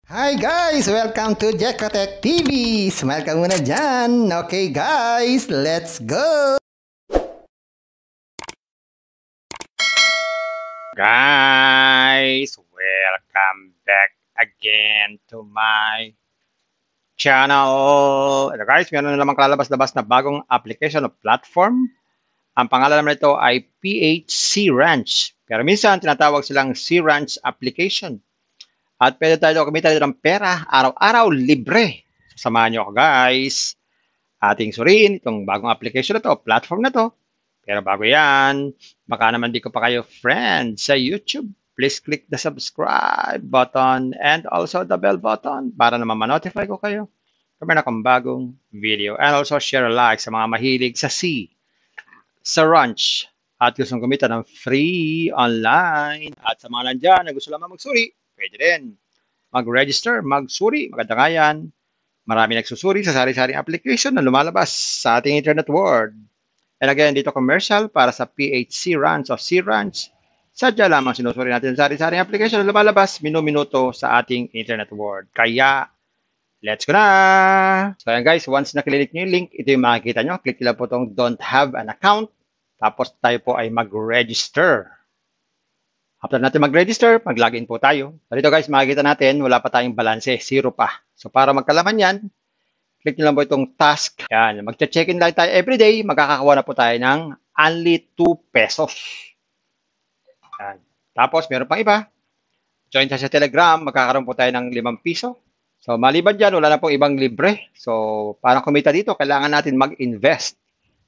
Hi guys! Welcome to Jekotech TV! Smile ka muna dyan! Okay guys, let's go! Guys, welcome back again to my channel. Ito guys, meron na namang kalabas-labas na bagong application o platform. Ang pangalan naman nito ay PH Ranch. Pero minsan tinatawag silang C Ranch application. At pwede tayo kumita dito ng pera, araw-araw, libre. Samahan nyo ako guys. Ating suriin itong bagong application na to, platform na to. Pero bago yan, baka naman di ko pa kayo friend sa YouTube. Please click the subscribe button and also the bell button para naman ma-notify ko kayo kung meron akong bagong video. And also share a like sa mga mahilig sa sea, sa ranch, at gustong kumita ng free online. At sa mga nandyan na gusto lamang magsuri, pwede rin mag-register, magsuri, maganda nga yan. Marami nagsusuri sa sari-saring application na lumalabas sa ating internet world. And again, dito commercial para sa PHC Ranch o C Ranch. Sadya lamang sinusuri natin sa sari-saring application na lumalabas minuto sa ating internet world. Kaya, let's go na! So ayan guys, once nakilinik nyo yung link, ito yung makikita nyo. Click nila po itong don't have an account. Tapos tayo po ay mag-register. After natin mag-register, mag-login po tayo. So dito guys, makikita natin, wala pa tayong balanse, zero pa. So para magkalaman yan, click nyo lang po itong task. Yan, mag-check-in lang tayo everyday, magkakakuha na po tayo ng only 2 pesos. Yan. Tapos meron pang iba. Join tayo sa Telegram, magkakaroon po tayo ng 5 piso. So maliban dyan, wala na pong ibang libre. So para kumita dito, kailangan natin mag-invest.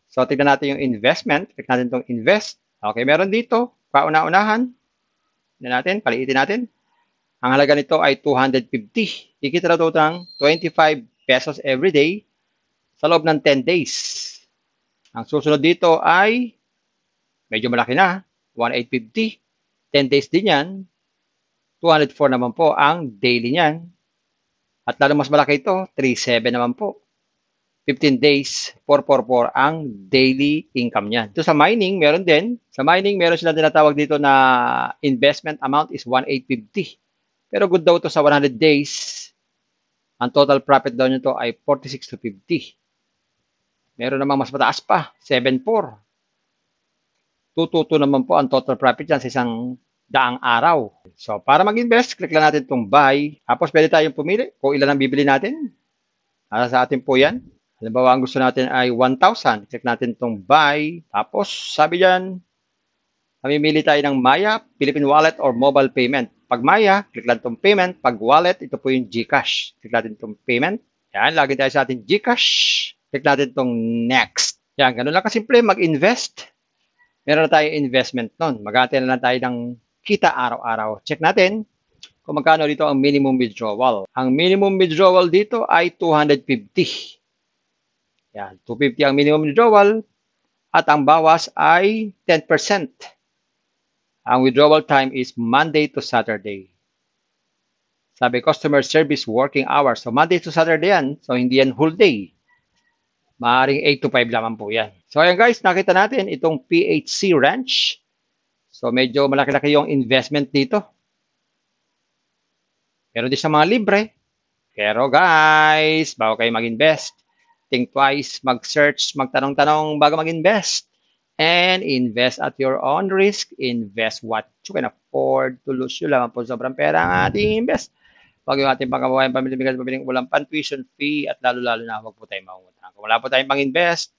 So tignan natin yung investment. Click natin itong invest. Okay, meron dito, kauna-unahan. Natin, paliitin natin. Ang halaga nito ay 250. Kikita na ito ng 25 pesos every day sa loob ng 10 days. Ang susunod dito ay medyo malaki na, 1,850. 10 days din yan. 204 naman po ang daily niyan. At lalo mas malaki ito, 37 naman po. 15 days, 444 ang daily income niyan. So sa mining, meron din. Sa mining, meron sila tinatawag dito na investment amount is 1,850. Pero good daw ito sa 100 days. Ang total profit daw nito ay 46 to 50. Meron namang mas mataas pa, 7.4. 222 naman po ang total profit yan sa isang daang araw. So para mag-invest, click lang natin itong buy. Tapos pwede tayong pumili kung ilan ang bibili natin. Para sa atin po yan. Halimbawa, ang gusto natin ay 1,000. Click natin itong buy. Tapos, sabi dyan, mamimili tayo ng Maya, Philippine Wallet, or mobile payment. Pag Maya, click lang itong payment. Pag wallet, ito po yung GCash. Click natin itong payment. Yan, lagin tayo sa ating GCash. Click natin itong next. Yan, ganun lang kasimple, mag-invest. Meron na tayong investment nun. Mag-aantay na lang tayo ng kita araw-araw. Check natin kung magkano dito ang minimum withdrawal. Ang minimum withdrawal dito ay 250. Yan, 250 ang minimum withdrawal at ang bawas ay 10%. Ang withdrawal time is Monday to Saturday. Sabi, customer service working hours. So, Monday to Saturday yan. So, hindi yan whole day. Maaaring 8 to 5 lamang po yan. So, ayan guys, nakita natin itong PHC Ranch. So, medyo malaki-laki yung investment dito. Meron din sa mga libre. Pero guys, bago kayo mag-invest, think twice, mag-search, magtanong-tanong bago mag-invest. And invest at your own risk. Invest what you can afford to lose. Yun lang po sobrang pera ang ating invest. Huwag yung ating pangkabuhayan, pamiling walang pan-tuition fee at lalo-lalo na huwag po tayong mangutang. Kung wala po tayong pang-invest,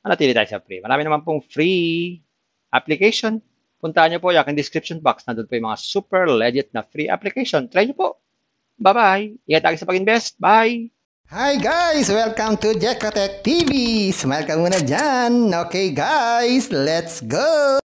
manatili tayo sa free. Marami naman pong free application. Puntahan nyo po yung aking description box. Nandun po yung mga super legit na free application. Try nyo po. Bye-bye. Ingat tayo sa pag-invest. Bye! Hi guys! Welcome to Jekotech TV! Smile ka muna dyan! Okay guys, let's go!